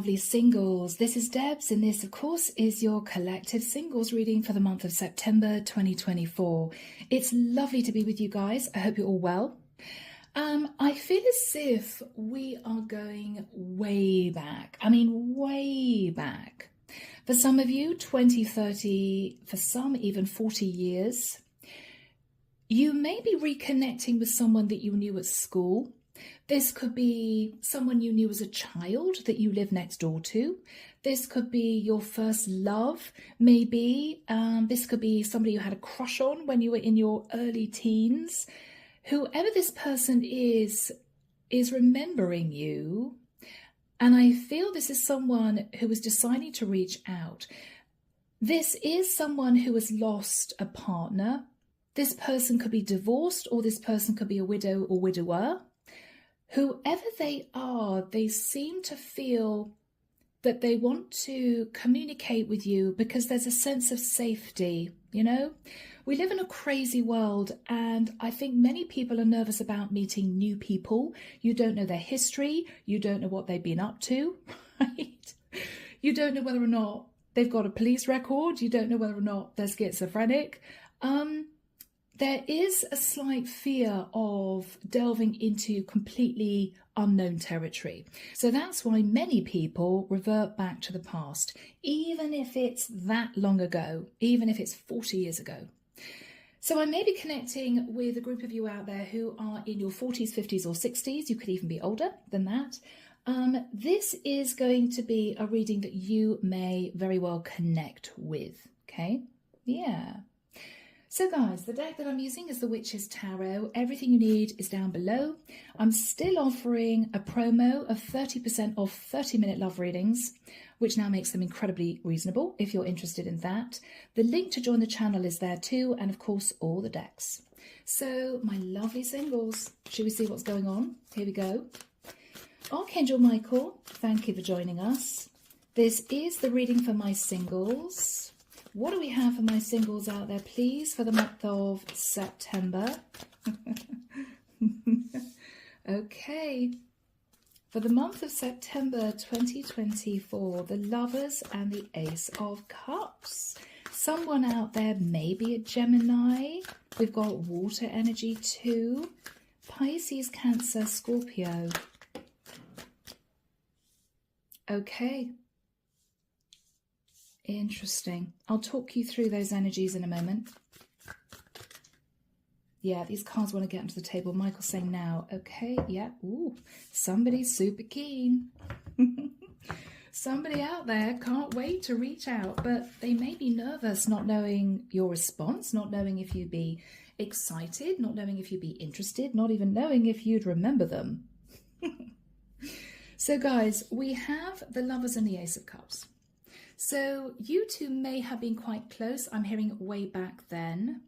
lovely singles. This is Debs, and this, of course, is your collective singles reading for the month of September 2024. It's lovely to be with you guys. I hope you're all well. I feel as if we are going way back. I mean, way back. For some of you, 20, 30, for some even 40 years. You may be reconnecting with someone that you knew at school. This could be someone you knew as a child that you live next door to. This could be your first love, maybe. This could be somebody you had a crush on when you were in your early teens. Whoever this person is remembering you. And I feel this is someone who is deciding to reach out. This is someone who has lost a partner. This person could be divorced, or this person could be a widow or widower. Whoever they are, they seem to feel that they want to communicate with you because there's a sense of safety, you know? We live in a crazy world, and I think many people are nervous about meeting new people. You don't know their history. You don't know what they've been up to, right? You don't know whether or not they've got a police record. You don't know whether or not they're schizophrenic. There is a slight fear of delving into completely unknown territory. So that's why many people revert back to the past, even if it's that long ago, even if it's 40 years ago. So I may be connecting with a group of you out there who are in your 40s, 50s or 60s. You could even be older than that. This is going to be a reading that you may very well connect with, okay? Yeah. So guys, the deck that I'm using is the Witch's Tarot. Everything you need is down below. I'm still offering a promo of 30% off 30-minute love readings, which now makes them incredibly reasonable if you're interested in that. The link to join the channel is there too, and of course all the decks. So my lovely singles, should we see what's going on? Here we go. Archangel Michael, thank you for joining us. This is the reading for my singles. What do we have for my singles out there, please, for the month of September? Okay. For the month of September 2024, the Lovers and the Ace of Cups. Someone out there, maybe a Gemini. We've got water energy too. Pisces, Cancer, Scorpio. Okay. Interesting. I'll talk you through those energies in a moment. Yeah, these cards want to get onto the table. Michael's saying now. Okay, yeah. Ooh, somebody's super keen. Somebody out there can't wait to reach out, but they may be nervous, not knowing your response, not knowing if you'd be excited, not knowing if you'd be interested, not even knowing if you'd remember them. So guys, we have the Lovers and the Ace of Cups. So you two may have been quite close. I'm hearing way back then.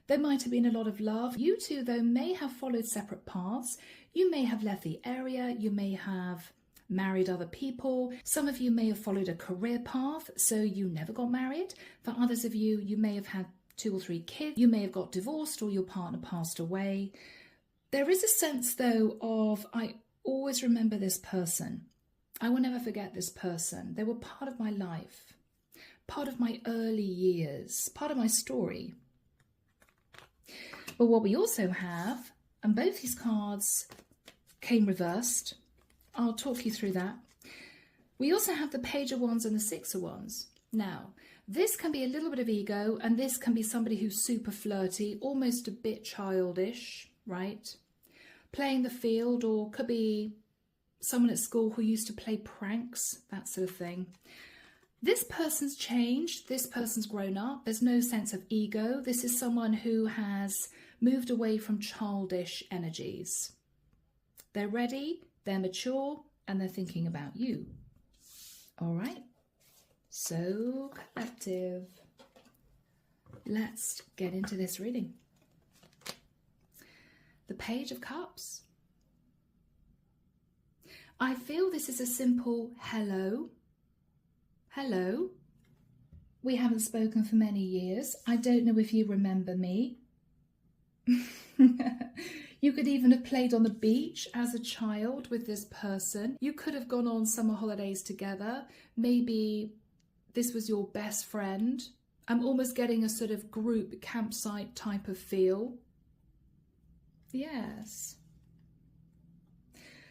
There might have been a lot of love. You two, though, may have followed separate paths. You may have left the area. You may have married other people. Some of you may have followed a career path, so you never got married. For others of you, you may have had 2 or 3 kids. You may have got divorced or your partner passed away. There is a sense, though, of I always remember this person. I will never forget this person. They were part of my life, part of my early years, part of my story. But what we also have, and both these cards came reversed. I'll talk you through that. We also have the Page of Wands and the Six of Wands. Now, this can be a little bit of ego, and this can be somebody who's super flirty, almost a bit childish, right? Playing the field, or could be someone at school who used to play pranks, that sort of thing. This person's changed. This person's grown up. There's no sense of ego. This is someone who has moved away from childish energies. They're ready, they're mature, and they're thinking about you. All right. So collective. Let's get into this reading. The Page of Cups. I feel this is a simple hello. Hello. We haven't spoken for many years. I don't know if you remember me. You could even have played on the beach as a child with this person. You could have gone on summer holidays together. Maybe this was your best friend. I'm almost getting a sort of group campsite type of feel. Yes.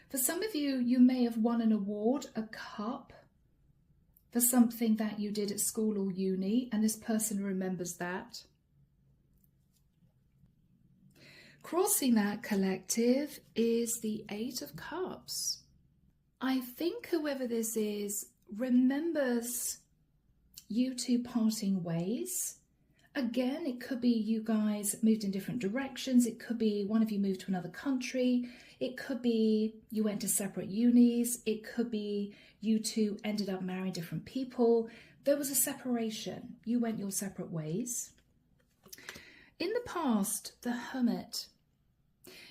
For some of you, you may have won an award, a cup, for something that you did at school or uni, and this person remembers that. Crossing that collective is the Eight of Cups. I think whoever this is remembers you two parting ways. Again, it could be you guys moved in different directions. It could be one of you moved to another country. It could be you went to separate unis. It could be you two ended up marrying different people. There was a separation. You went your separate ways. In the past, the Hermit.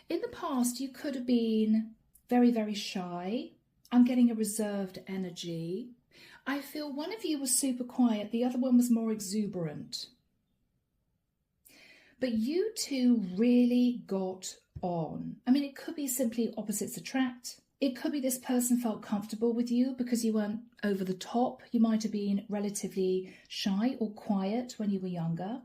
In the past, you could have been very, very shy. I'm getting a reserved energy. I feel one of you was super quiet. The other one was more exuberant. But you two really got on. I mean, it could be simply opposites attract. It could be this person felt comfortable with you because you weren't over the top. You might have been relatively shy or quiet when you were younger.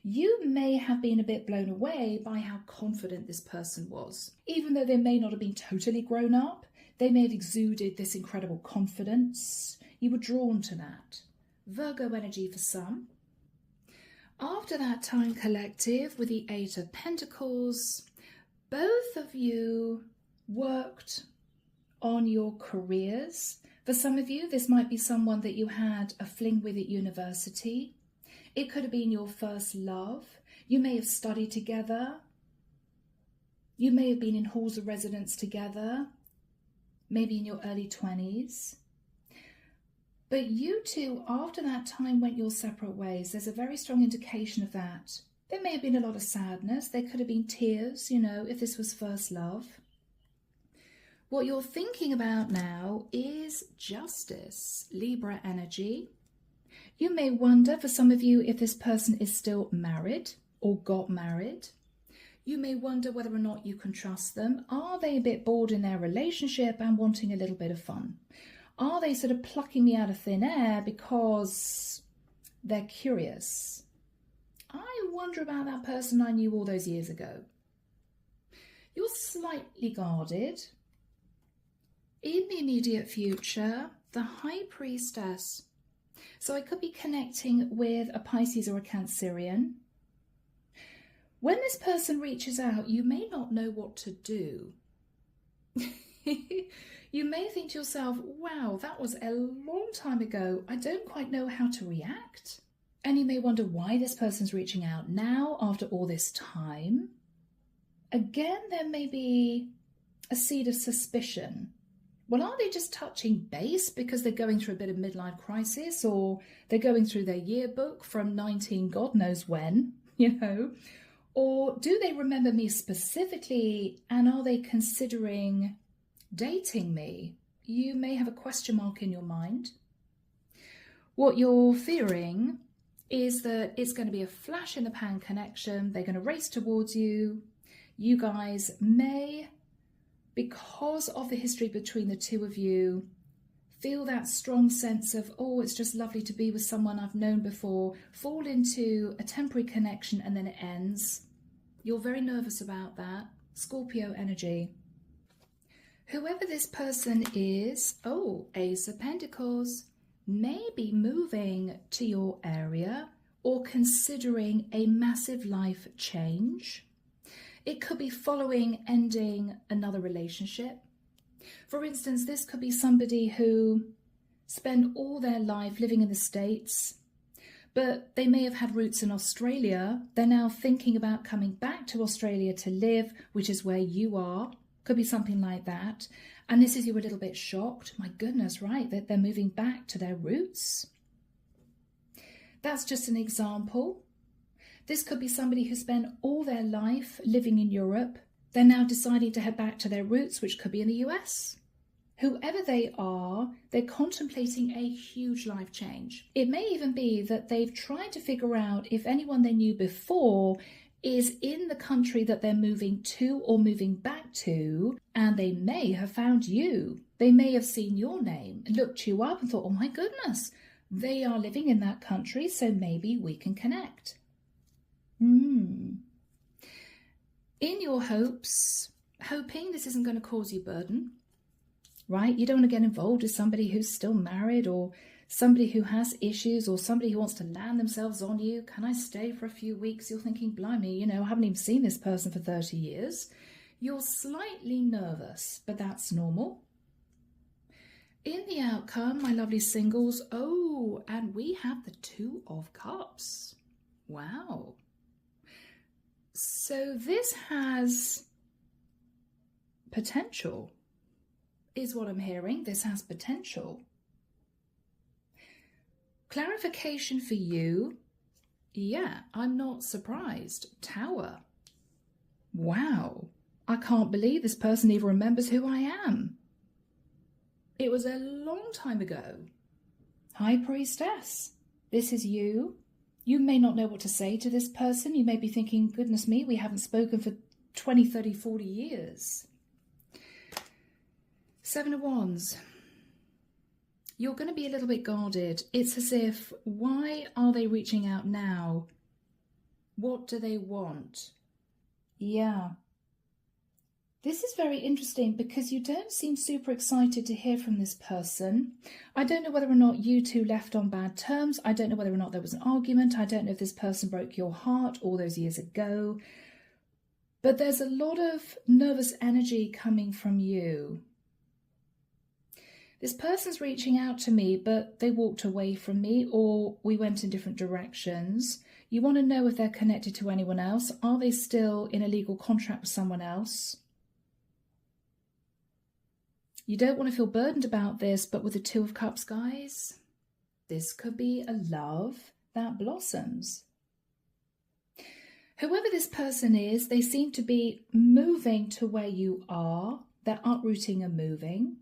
You may have been a bit blown away by how confident this person was. Even though they may not have been totally grown up, they may have exuded this incredible confidence. You were drawn to that. Virgo energy for some. After that time collective with the Eight of Pentacles, both of you worked on your careers. For some of you, this might be someone that you had a fling with at university. It could have been your first love. You may have studied together. You may have been in halls of residence together, maybe in your early 20s. But you two, after that time, went your separate ways. There's a very strong indication of that. There may have been a lot of sadness. There could have been tears, you know, if this was first love. What you're thinking about now is justice, Libra energy. You may wonder, for some of you, if this person is still married or got married. You may wonder whether or not you can trust them. Are they a bit bored in their relationship and wanting a little bit of fun? Are they sort of plucking me out of thin air because they're curious? I wonder about that person I knew all those years ago. You're slightly guarded. In the immediate future, the High Priestess. So I could be connecting with a Pisces or a Cancerian. When this person reaches out, you may not know what to do. You may think to yourself, wow, that was a long time ago. I don't quite know how to react. And you may wonder why this person's reaching out now after all this time. Again, there may be a seed of suspicion. Well, are they just touching base because they're going through a bit of midlife crisis, or they're going through their yearbook from 19 God knows when, you know? Or do they remember me specifically, and are they considering dating me? You may have a question mark in your mind. What you're fearing is that it's going to be a flash in the pan connection. They're going to race towards you. You guys may, because of the history between the two of you, feel that strong sense of, oh, it's just lovely to be with someone I've known before, fall into a temporary connection and then it ends. You're very nervous about that. Scorpio energy. Whoever this person is, oh, Ace of Pentacles, may be moving to your area or considering a massive life change. It could be following ending another relationship. For instance, this could be somebody who spent all their life living in the States, but they may have had roots in Australia. They're now thinking about coming back to Australia to live, which is where you are. Could be something like that. And this is you a little bit shocked. My goodness, right, that they're moving back to their roots. That's just an example. This could be somebody who spent all their life living in Europe. They're now deciding to head back to their roots, which could be in the US. Whoever they are, they're contemplating a huge life change. It may even be that they've tried to figure out if anyone they knew before is in the country that they're moving to or moving back to, and they may have found you. They may have seen your name, looked you up and thought, oh my goodness, they are living in that country, so maybe we can connect. In your hoping this isn't going to cause you burden, right? You don't want to get involved with somebody who's still married, or somebody who has issues, or somebody who wants to land themselves on you. Can I stay for a few weeks? You're thinking, blimey, I haven't even seen this person for 30 years. You're slightly nervous, but that's normal. In the outcome, my lovely singles, and we have the Two of Cups. Wow. So this has potential, is what I'm hearing. This has potential. Clarification for you. Yeah, I'm not surprised. Tower. Wow. I can't believe this person even remembers who I am. It was a long time ago. High Priestess. This is you. You may not know what to say to this person. You may be thinking, goodness me, we haven't spoken for 20, 30, 40 years. Seven of Wands. You're going to be a little bit guarded. It's as if, why are they reaching out now? What do they want? Yeah. This is very interesting because you don't seem super excited to hear from this person. I don't know whether or not you two left on bad terms. I don't know whether or not there was an argument. I don't know if this person broke your heart all those years ago. But there's a lot of nervous energy coming from you. This person's reaching out to me, but they walked away from me, or we went in different directions. You want to know if they're connected to anyone else. Are they still in a legal contract with someone else? You don't want to feel burdened about this, but with the Two of Cups, guys, this could be a love that blossoms. Whoever this person is, they seem to be moving to where you are. They're uprooting and moving.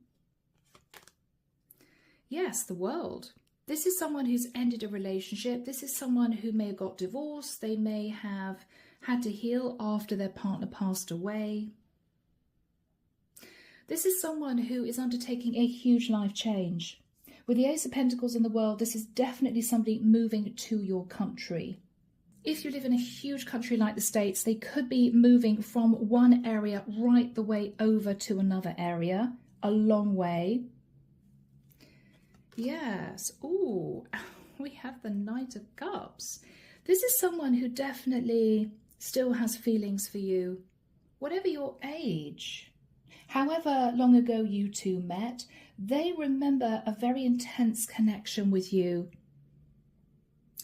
Yes, the World. This is someone who's ended a relationship. This is someone who may have got divorced. They may have had to heal after their partner passed away. This is someone who is undertaking a huge life change. With the Ace of Pentacles in the World, this is definitely somebody moving to your country. If you live in a huge country like the States, they could be moving from one area right the way over to another area, a long way. Yes. Ooh, we have the Knight of Cups. This is someone who definitely still has feelings for you, whatever your age. However long ago you two met, they remember a very intense connection with you.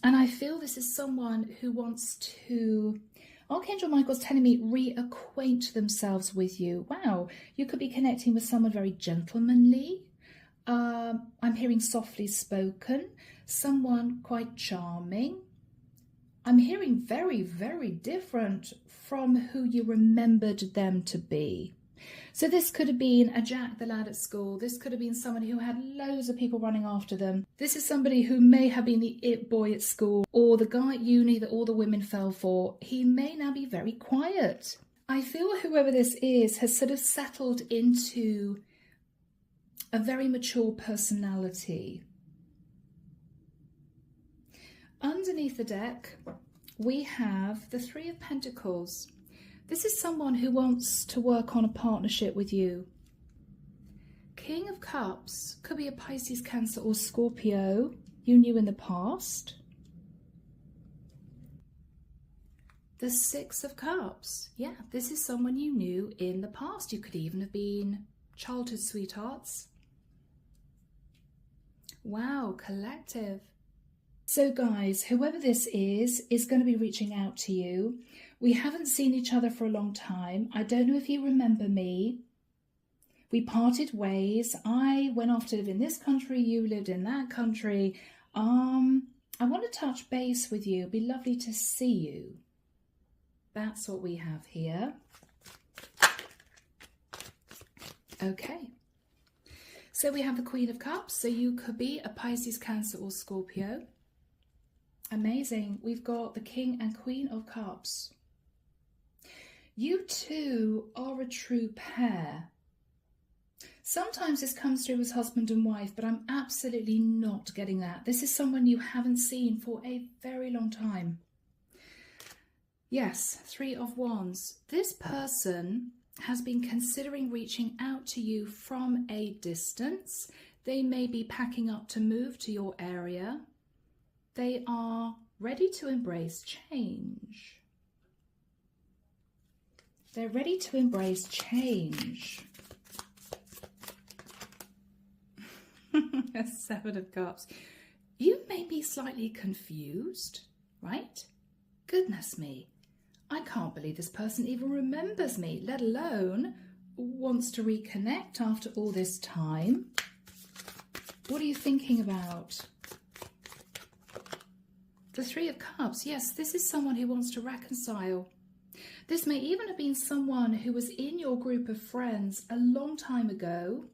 And I feel this is someone who wants to, Archangel Michael's telling me, reacquaint themselves with you. Wow, you could be connecting with someone very gentlemanly. I'm hearing softly spoken, someone quite charming. I'm hearing very, very different from who you remembered them to be. So this could have been a Jack the lad at school. This could have been someone who had loads of people running after them. This is somebody who may have been the it boy at school, or the guy at uni that all the women fell for. He may now be very quiet. I feel whoever this is has sort of settled into a very mature personality. Underneath the deck, we have the Three of Pentacles. This is someone who wants to work on a partnership with you. King of Cups could be a Pisces, Cancer or Scorpio you knew in the past. The Six of Cups. Yeah, this is someone you knew in the past. You could even have been childhood sweethearts. Wow, collective. So guys, whoever this is going to be reaching out to you. We haven't seen each other for a long time. I don't know if you remember me. We parted ways. I went off to live in this country. You lived in that country. I want to touch base with you. It'd be lovely to see you. That's what we have here. Okay. So we have the Queen of Cups. So you could be a Pisces, Cancer or Scorpio. Amazing. We've got the King and Queen of Cups. You two are a true pair. Sometimes this comes through as husband and wife, but I'm absolutely not getting that. This is someone you haven't seen for a very long time. Yes, Three of Wands. This person has been considering reaching out to you from a distance. They may be packing up to move to your area. They are ready to embrace change. They're ready to embrace change. Seven of Cups. You may be slightly confused, right? Goodness me. I can't believe this person even remembers me, let alone wants to reconnect after all this time. What are you thinking about? The Three of Cups. Yes, this is someone who wants to reconcile. This may even have been someone who was in your group of friends a long time ago,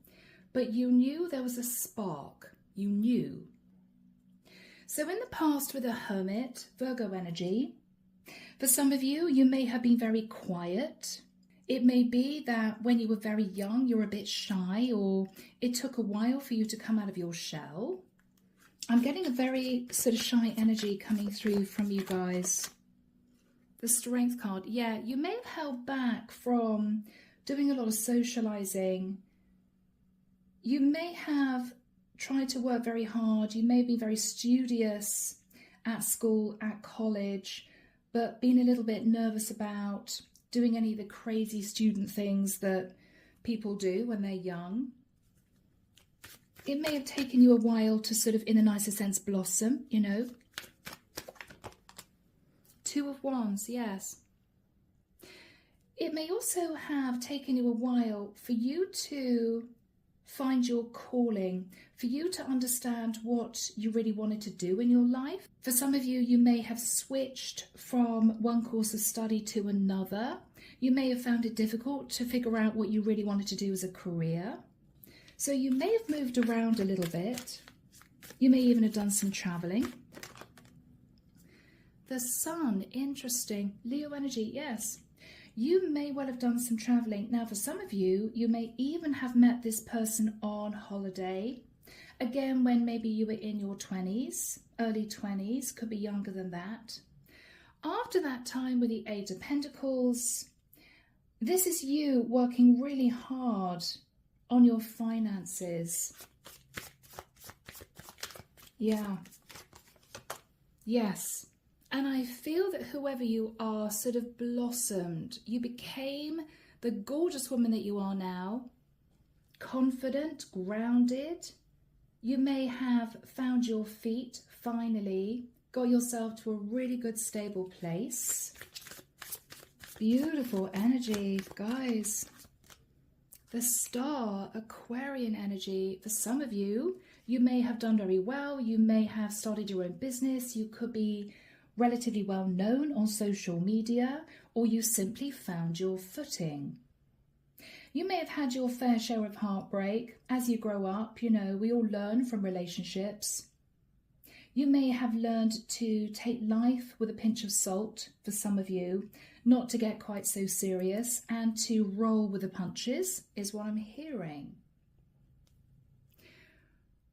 but you knew there was a spark. You knew. So in the past with a Hermit, Virgo energy, for some of you, you may have been very quiet. It may be that when you were very young, you're a bit shy, or it took a while for you to come out of your shell. I'm getting a very sort of shy energy coming through from you guys. The Strength card. Yeah, you may have held back from doing a lot of socializing. You may have tried to work very hard. You may be very studious at school, at college, but being a little bit nervous about doing any of the crazy student things that people do when they're young. It may have taken you a while to sort of, in a nicer sense, blossom, you know. Two of Wands, yes. It may also have taken you a while for you to find your calling, for you to understand what you really wanted to do in your life. For some of you, you may have switched from one course of study to another. You may have found it difficult to figure out what you really wanted to do as a career. So you may have moved around a little bit. You may even have done some traveling. The Sun, interesting. Leo energy, yes. You may well have done some traveling. Now, for some of you, you may even have met this person on holiday. Again, when maybe you were in your 20s, early 20s, could be younger than that. After that time with the Eight of Pentacles, this is you working really hard on your finances. Yeah. Yes. And I feel that whoever you are sort of blossomed. You became the gorgeous woman that you are now. Confident, grounded. You may have found your feet finally. Got yourself to a really good stable place. Beautiful energy, guys. The Star, Aquarian energy. For some of you, you may have done very well. You may have started your own business. You could be relatively well known on social media, or you simply found your footing. You may have had your fair share of heartbreak. As you grow up, you know, we all learn from relationships. You may have learned to take life with a pinch of salt, for some of you, not to get quite so serious, and to roll with the punches, is what I'm hearing.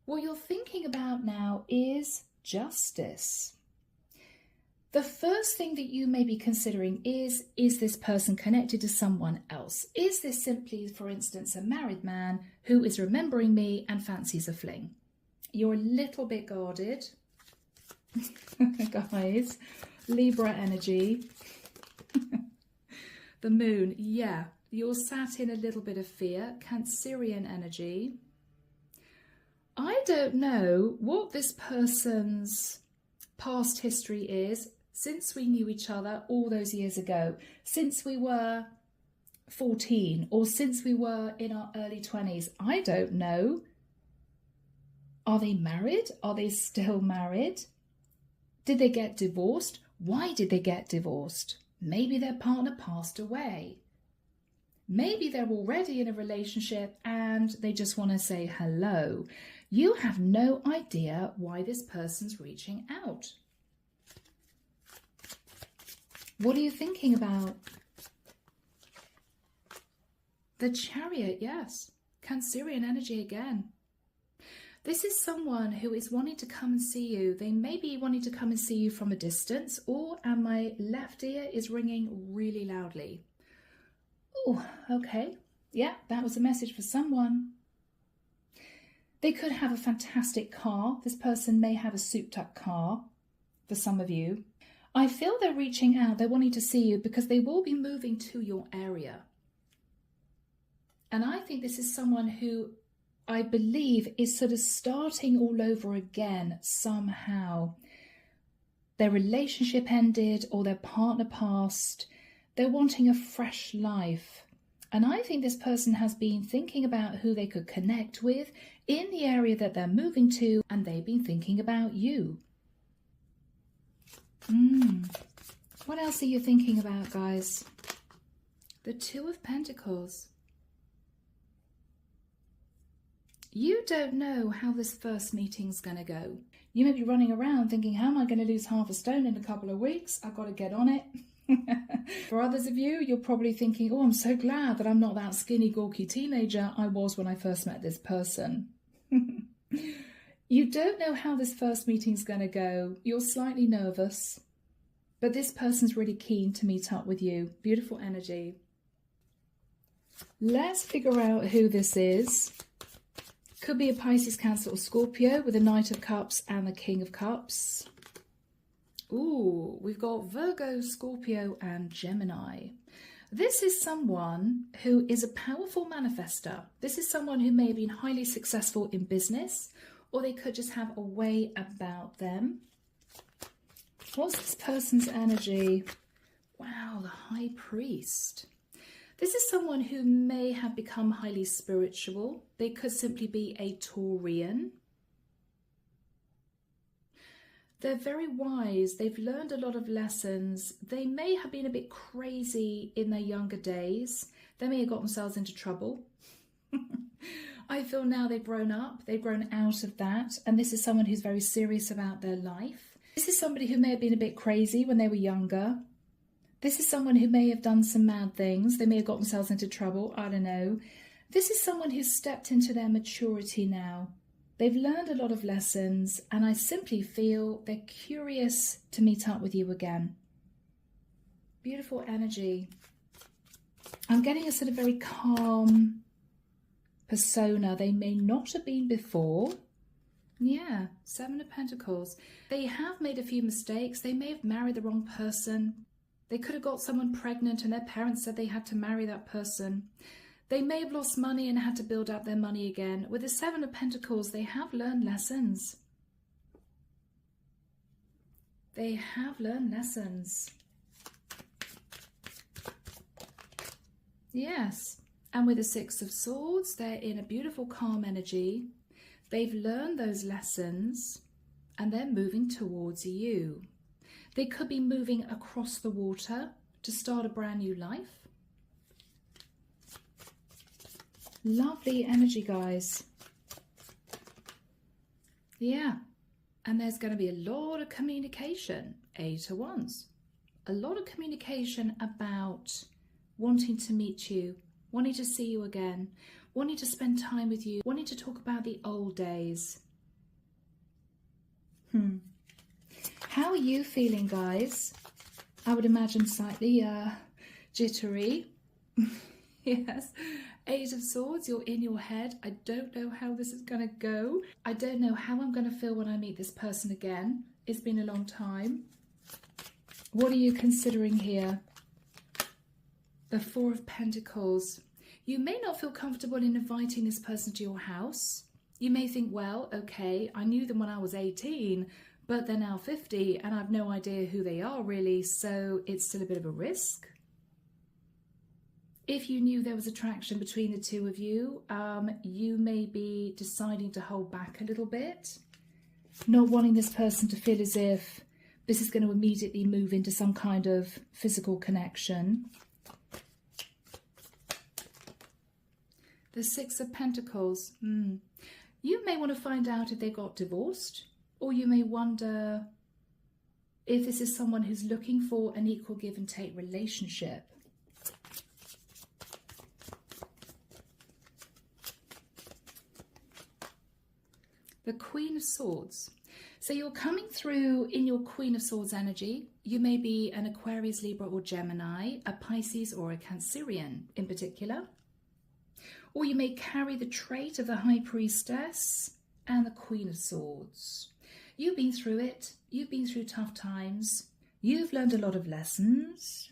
What you're thinking about now is justice. The first thing that you may be considering is this person connected to someone else? Is this simply, for instance, a married man who is remembering me and fancies a fling? You're a little bit guarded. Guys, Libra energy. The Moon, yeah. You're sat in a little bit of fear. Cancerian energy. I don't know what this person's past history is since we knew each other all those years ago, since we were 14 or since we were in our early 20s. I don't know. Are they married? Are they still married? Did they get divorced? Why did they get divorced? Maybe their partner passed away. Maybe they're already in a relationship and they just want to say hello. You have no idea why this person's reaching out. What are you thinking about? The Chariot, yes. Cancerian energy again. This is someone who is wanting to come and see you. They may be wanting to come and see you from a distance, or, and my left ear is ringing really loudly. Oh, okay. Yeah, that was a message for someone. They could have a fantastic car. This person may have a souped up car for some of you. I feel they're reaching out. They're wanting to see you because they will be moving to your area. And I think this is someone who I believe is sort of starting all over again somehow. Their relationship ended or their partner passed. They're wanting a fresh life. And I think this person has been thinking about who they could connect with in the area that they're moving to, and they've been thinking about you. What else are you thinking about, guys? The Two of Pentacles. You don't know how this first meeting's going to go. You may be running around thinking, how am I going to lose half a stone in a couple of weeks? I've got to get on it. For others of you, you're probably thinking, oh, I'm so glad that I'm not that skinny, gawky teenager I was when I first met this person. You don't know how this first meeting's going to go. You're slightly nervous, but this person's really keen to meet up with you. Beautiful energy. Let's figure out who this is. Could be a Pisces, Cancer or Scorpio with the Knight of Cups and the King of Cups. Ooh, we've got Virgo, Scorpio and Gemini. This is someone who is a powerful manifester. This is someone who may have been highly successful in business, or they could just have a way about them. What's this person's energy? Wow, the High Priest. This is someone who may have become highly spiritual. They could simply be a Taurian. They're very wise. They've learned a lot of lessons. They may have been a bit crazy in their younger days. They may have got themselves into trouble. I feel now they've grown up. They've grown out of that. And this is someone who's very serious about their life. This is somebody who may have been a bit crazy when they were younger. This is someone who may have done some mad things. They may have got themselves into trouble. I don't know. This is someone who's stepped into their maturity now. They've learned a lot of lessons, and I simply feel they're curious to meet up with you again. Beautiful energy. I'm getting a sort of very calm persona. They may not have been before. Yeah, Seven of Pentacles. They have made a few mistakes. They may have married the wrong person. They could have got someone pregnant and their parents said they had to marry that person. They may have lost money and had to build up their money again. With the Seven of Pentacles, they have learned lessons. They have learned lessons. Yes. And with the Six of Swords, they're in a beautiful calm energy. They've learned those lessons and they're moving towards you. They could be moving across the water to start a brand new life. Lovely energy, guys. Yeah. And there's going to be a lot of communication. 8 of Wands. A lot of communication about wanting to meet you, wanting to see you again, wanting to spend time with you, wanting to talk about the old days. How are you feeling, guys? I would imagine slightly jittery. Yes. 8 of Swords, you're in your head. I don't know how this is going to go. I don't know how I'm going to feel when I meet this person again. It's been a long time. What are you considering here? The Four of Pentacles. You may not feel comfortable in inviting this person to your house. You may think, well, okay, I knew them when I was 18, but they're now 50 and I've no idea who they are really, so it's still a bit of a risk. If you knew there was attraction between the two of you, you may be deciding to hold back a little bit, not wanting this person to feel as if this is going to immediately move into some kind of physical connection. The Six of Pentacles. You may want to find out if they got divorced, or you may wonder if this is someone who's looking for an equal give and take relationship. The Queen of Swords. So you're coming through in your Queen of Swords energy. You may be an Aquarius, Libra or Gemini, a Pisces or a Cancerian in particular. Or you may carry the trait of the High Priestess and the Queen of Swords. You've been through it. You've been through tough times. You've learned a lot of lessons.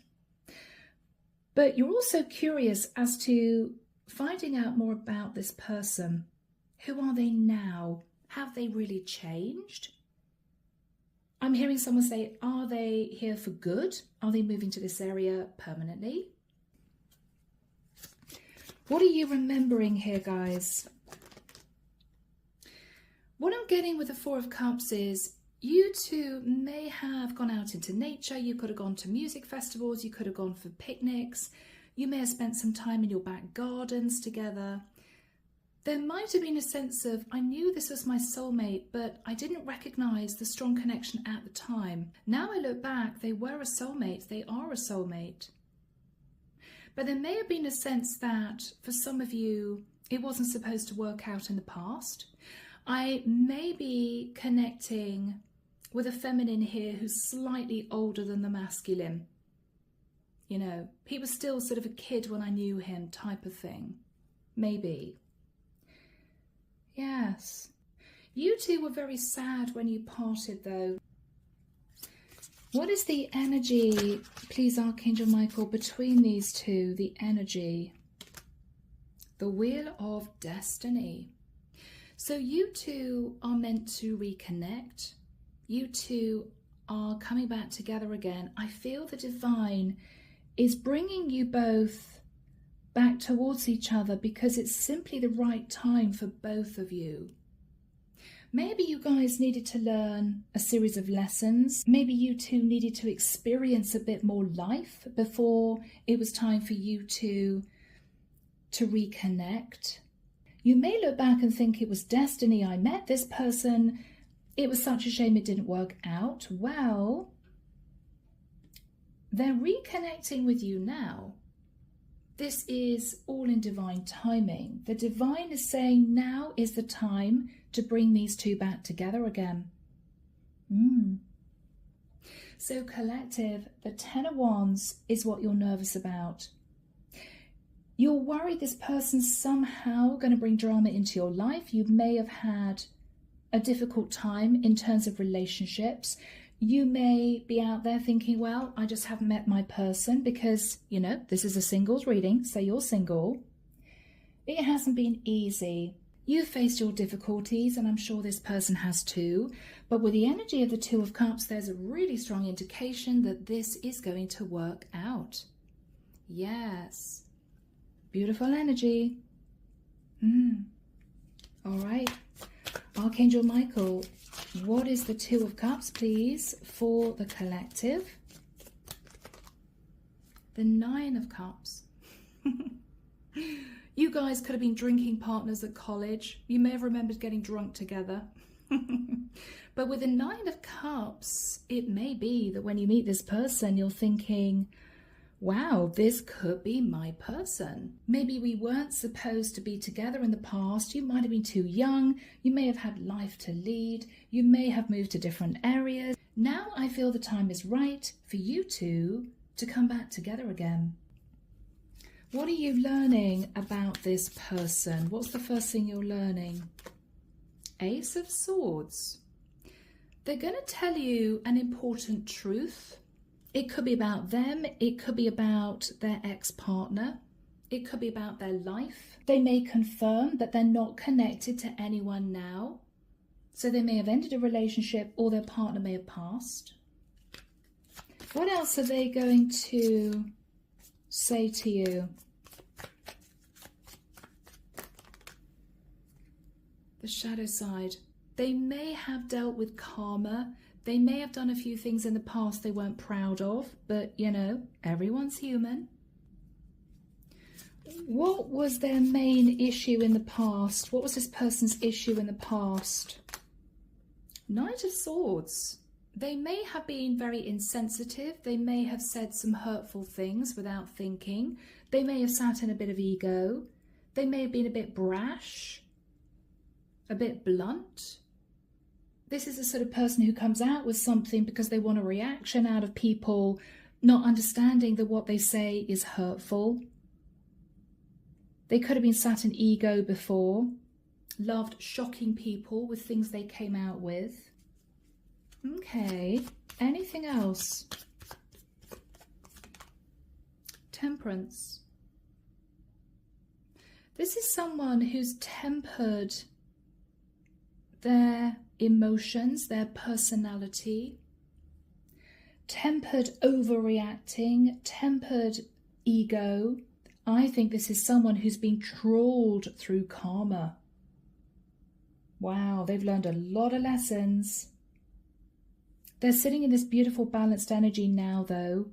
But you're also curious as to finding out more about this person. Who are they now? Have they really changed? I'm hearing someone say, are they here for good? Are they moving to this area permanently? What are you remembering here, guys? What I'm getting with the Four of Cups is you two may have gone out into nature. You could have gone to music festivals. You could have gone for picnics. You may have spent some time in your back gardens together. There might have been a sense of, I knew this was my soulmate, but I didn't recognize the strong connection at the time. Now I look back, they were a soulmate. They are a soulmate. But there may have been a sense that for some of you, it wasn't supposed to work out in the past. I may be connecting with a feminine here who's slightly older than the masculine. You know, he was still sort of a kid when I knew him type of thing. Maybe. Yes. You two were very sad when you parted though. What is the energy, please, Archangel Michael, between these two? The energy. The Wheel of Destiny. So you two are meant to reconnect. You two are coming back together again. I feel the divine is bringing you both back towards each other because it's simply the right time for both of you. Maybe you guys needed to learn a series of lessons. Maybe you two needed to experience a bit more life before it was time for you to reconnect. You may look back and think it was destiny. I met this person. It was such a shame it didn't work out. Well, they're reconnecting with you now. This is all in divine timing. The divine is saying now is the time to bring these two back together again. So collective, the Ten of Wands is what you're nervous about. You're worried this person's somehow going to bring drama into your life. You may have had a difficult time in terms of relationships. You may be out there thinking, well, I just haven't met my person because, you know, this is a singles reading, so you're single. It hasn't been easy. You've faced your difficulties, and I'm sure this person has too. But with the energy of the Two of Cups, there's a really strong indication that this is going to work out. Yes. Beautiful energy. All right. Archangel Michael, what is the Two of Cups, please, for the collective? The Nine of Cups. You guys could have been drinking partners at college. You may have remembered getting drunk together. But with the Nine of Cups, it may be that when you meet this person, you're thinking, wow, this could be my person. Maybe we weren't supposed to be together in the past. You might have been too young. You may have had life to lead. You may have moved to different areas. Now I feel the time is right for you two to come back together again. What are you learning about this person? What's the first thing you're learning? Ace of Swords. They're going to tell you an important truth. It could be about them. It could be about their ex-partner. It could be about their life. They may confirm that they're not connected to anyone now. So they may have ended a relationship or their partner may have passed. What else are they going to say to you? The shadow side. They may have dealt with karma. They may have done a few things in the past they weren't proud of, but, you know, everyone's human. What was their main issue in the past? What was this person's issue in the past? Knight of Swords. They may have been very insensitive. They may have said some hurtful things without thinking. They may have sat in a bit of ego. They may have been a bit brash. a bit blunt. This is the sort of person who comes out with something because they want a reaction out of people, not understanding that what they say is hurtful. They could have been sat in ego before, loved shocking people with things they came out with. Okay, anything else? Temperance. This is someone who's tempered their emotions, their personality, tempered overreacting, tempered ego. I think this is someone who's been trawled through karma. Wow, they've learned a lot of lessons. They're sitting in this beautiful balanced energy now, though.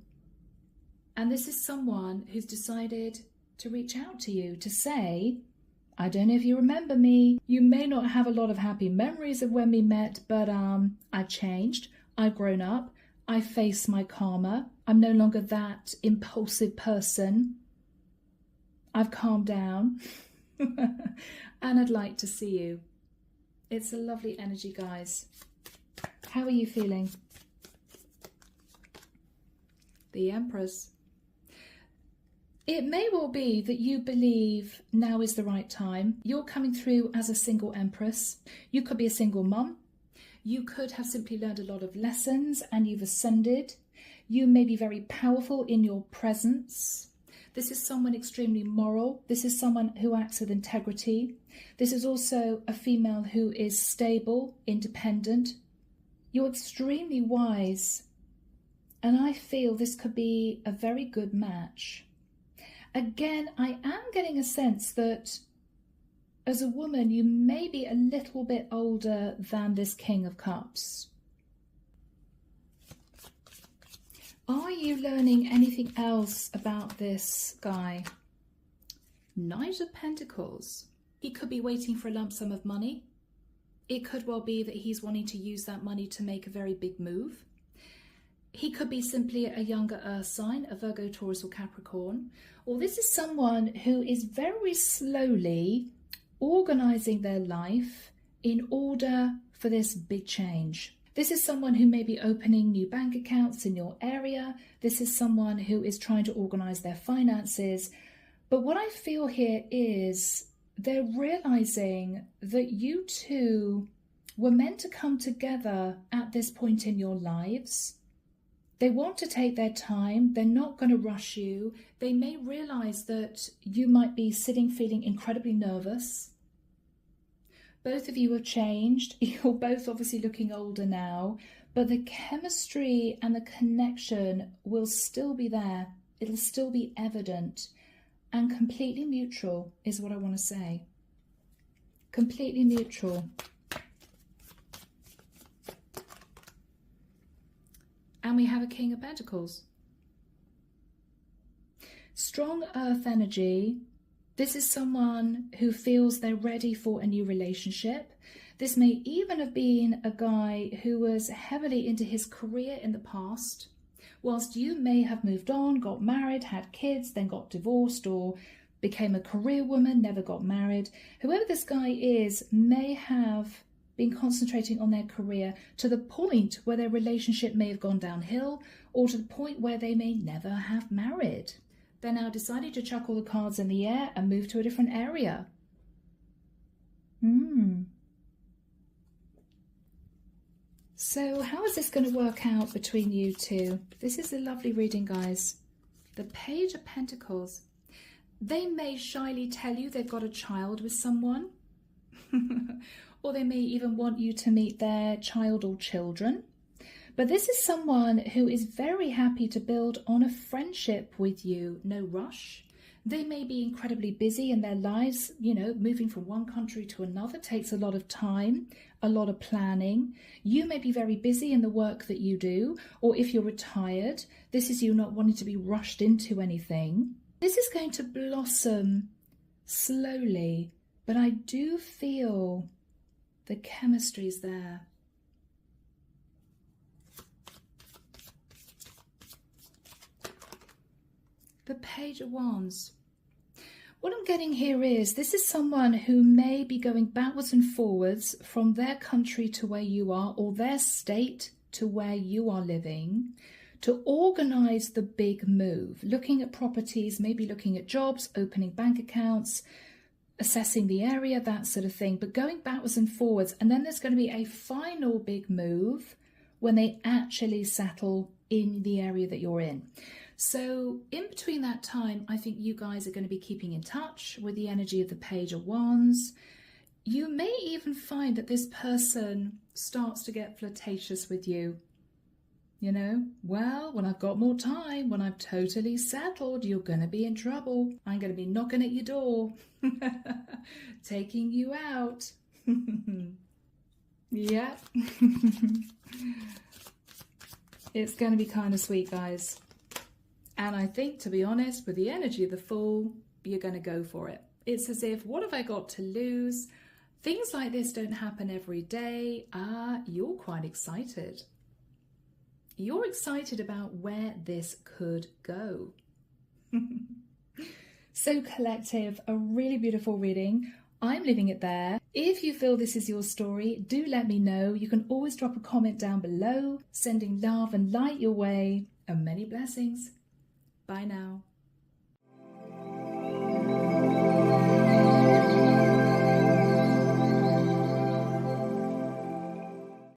And this is someone who's decided to reach out to you to say, I don't know if you remember me. You may not have a lot of happy memories of when we met, but I've changed. I've grown up. I face my karma. I'm no longer that impulsive person. I've calmed down. And I'd like to see you. It's a lovely energy, guys. How are you feeling? The Empress. It may well be that you believe now is the right time. You're coming through as a single Empress. You could be a single mum. You could have simply learned a lot of lessons and you've ascended. You may be very powerful in your presence. This is someone extremely moral. This is someone who acts with integrity. This is also a female who is stable, independent. You're extremely wise. And I feel this could be a very good match. Again, I am getting a sense that as a woman, you may be a little bit older than this King of Cups. Are you learning anything else about this guy? Knight of Pentacles. He could be waiting for a lump sum of money. It could well be that he's wanting to use that money to make a very big move. He could be simply a younger earth sign, a Virgo, Taurus or Capricorn. Or this is someone who is very slowly organizing their life in order for this big change. This is someone who may be opening new bank accounts in your area. This is someone who is trying to organize their finances. But what I feel here is they're realizing that you two were meant to come together at this point in your lives. They want to take their time. They're not going to rush you. They may realize that you might be sitting feeling incredibly nervous. Both of you have changed. You're both obviously looking older now, but the chemistry and the connection will still be there. It'll still be evident and completely mutual is what I want to say. Completely neutral. And we have a King of Pentacles. Strong earth energy. This is someone who feels they're ready for a new relationship. This may even have been a guy who was heavily into his career in the past. Whilst you may have moved on, got married, had kids, then got divorced or became a career woman, never got married. Whoever this guy is may have been concentrating on their career to the point where their relationship may have gone downhill or to the point where they may never have married. They're now deciding to chuck all the cards in the air and move to a different area. So how is this going to work out between you two? This is a lovely reading, guys. The Page of Pentacles. They may shyly tell you they've got a child with someone. Or they may even want you to meet their child or children. But this is someone who is very happy to build on a friendship with you. No rush. They may be incredibly busy in their lives. You know, moving from one country to another takes a lot of time, a lot of planning. You may be very busy in the work that you do. Or if you're retired, this is you not wanting to be rushed into anything. This is going to blossom slowly. But I do feel the chemistry's there. The Page of Wands. What I'm getting here is this is someone who may be going backwards and forwards from their country to where you are, or their state to where you are living, to organize the big move, looking at properties, maybe looking at jobs, opening bank accounts, assessing the area, that sort of thing, but going backwards and forwards. And then there's going to be a final big move when they actually settle in the area that you're in. So in between that time, I think you guys are going to be keeping in touch with the energy of the Page of Wands. You may even find that this person starts to get flirtatious with you. You know, well, when I've got more time, when I've totally settled, you're going to be in trouble. I'm going to be knocking at your door, taking you out. Yeah. It's going to be kind of sweet, guys. And I think, to be honest, with the energy of the Fool, you're going to go for it. It's as if, what have I got to lose? Things like this don't happen every day. You're quite excited. You're excited about where this could go. So collective, a really beautiful reading. I'm leaving it there. If you feel this is your story, do let me know. You can always drop a comment down below. Sending love and light your way, and many blessings. Bye now.